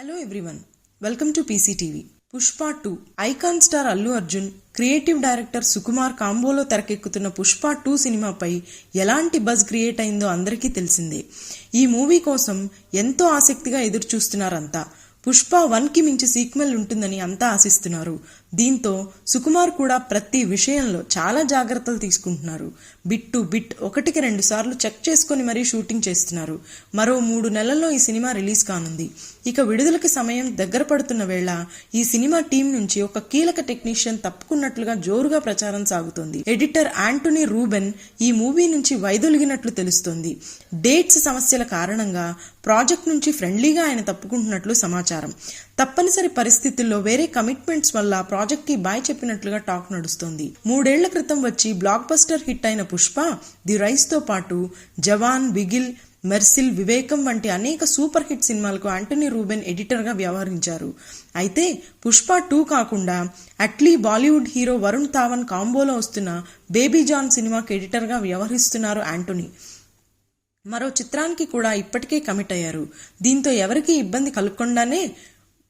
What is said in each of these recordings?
Hello everyone, welcome to PCTV. Pushpa 2 icon star Allu Arjun, creative director Sukumar కాంబోలో తెరకెక్కుతున్న పుష్ప 2 సినిమాపై ఎలాంటి బజ్ క్రియేట్ అయిందో అందరికీ తెలిసిందే. ఈ మూవీ కోసం ఎంతో ఆసక్తిగా ఎదురు చూస్తున్నారంతా. పుష్ప 1కి మించి సీక్వెల్ ఉంటుందని అంతా ఆశిస్తున్నారు. దీంతో సుకుమార్ కూడా ప్రతి విషయంలో చాలా జాగ్రత్తలు తీసుకుంటున్నారు. బిట్ టు బిట్ 1కి 2 సార్లు చెక్ చేసుకుని మరీ షూటింగ్ చేస్తున్నారు. మరో 3 నెలల్లో ఈ సినిమా రిలీజ్ కానుంది. ఇక విడుదలకి సమయం దగ్గర పడుతున్న వేళ ఈ సినిమా టీం నుంచి ఒక కీలక టెక్నీషియన్ తప్పుకున్నట్లుగా జోరుగా ప్రచారం సాగుతోంది. ఎడిటర్ యాంటోనీ రూబెన్ ఈ మూవీ నుంచి వైదొలిగినట్లు తెలుస్తోంది. డేట్స్ సమస్యల కారణంగా ప్రాజెక్ట్ నుంచి ఫ్రెండ్లీగా ఆయన తప్పుకుంటున్నట్లు సమాచారం. తప్పనిసరి పరిస్థితుల్లో వేరే కమిట్మెంట్స్ వల్ల ప్రాజెక్ట్ కి బాయ్ చెప్పినట్లుగా టాక్ నడుస్తోంది. 3 ఏళ్ల క్రితం వచ్చి బ్లాక్ బస్టర్ హిట్ అయిన పుష్ప ది రైస్ తో పాటు జవాన్, బిగిల్, మెర్సిల్, వివేకం వంటి అనేక సూపర్ హిట్ సినిమాలకు యాంటోనీ రూబెన్ ఎడిటర్ గా వ్యవహరించారు. అయితే పుష్ప 2 కాకుండా అట్లీ బాలీవుడ్ హీరో వరుణ్ ధావన్ కాంబోలో వస్తున్న బేబీ జాన్ సినిమాకు ఎడిటర్ గా వ్యవహరిస్తున్నారు యాంటోనీ. మరో చిత్రానికి కూడా ఇప్పటికే కమిట్ అయ్యారు. దీంతో ఎవరికీ ఇబ్బంది కలగకుండానే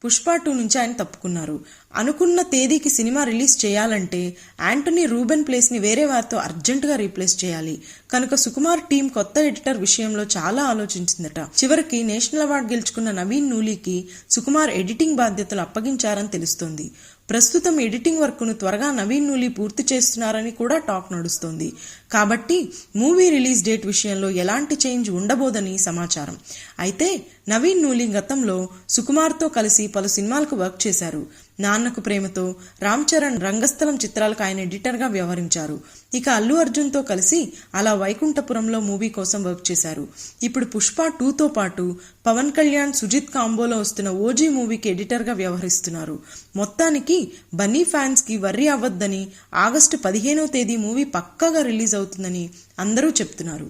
పుష్ప 2 నుంచి ఆయన తప్పుకున్నారు. అనుకున్న తేదీకి సినిమా రిలీజ్ చేయాలంటే యాంటోనీ రూబెన్ ప్లేస్ ని వేరే వారితో అర్జెంటుగా రీప్లేస్ చేయాలి. కనుక సుకుమార్ టీం కొత్త ఎడిటర్ విషయంలో చాలా ఆలోచించిందట. చివరికి నేషనల్ అవార్డు గెలుచుకున్న నవీన్ నూలీకి సుకుమార్ ఎడిటింగ్ బాధ్యతలు అప్పగించారని తెలుస్తోంది. ప్రస్తుతం ఎడిటింగ్ వర్క్ ను త్వరగా నవీన్ నూలీ పూర్తి చేస్తున్నారని కూడా టాక్ నడుస్తోంది. కాబట్టి మూవీ రిలీజ్ డేట్ విషయంలో ఎలాంటి చేంజ్ ఉండబోదని సమాచారం. అయితే నవీన్ నూలీ గతంలో సుకుమార్తో కలిసి పలు సినిమాలకు వర్క్ చేశారు. నాన్నకు ప్రేమతో, రామ్ చరణ్, రంగస్థలం చిత్రాలకు ఆయన ఎడిటర్ గా వ్యవహరించారు. ఇక అల్లు అర్జున్ తో కలిసి అలా వైకుంఠపురంలో మూవీ కోసం వర్క్ చేశారు. ఇప్పుడు పుష్ప 2తో పాటు పవన్ కళ్యాణ్, సుజిత్ కాంబోలో వస్తున్న ఓజీ మూవీకి ఎడిటర్ గా వ్యవహరిస్తున్నారు. మొత్తానికి బన్నీ ఫ్యాన్స్ కి వర్రీ అవ్వద్దని, ఆగస్టు 15వ తేదీ మూవీ పక్కాగా రిలీజ్ అవుతుందని అందరూ చెప్తున్నారు.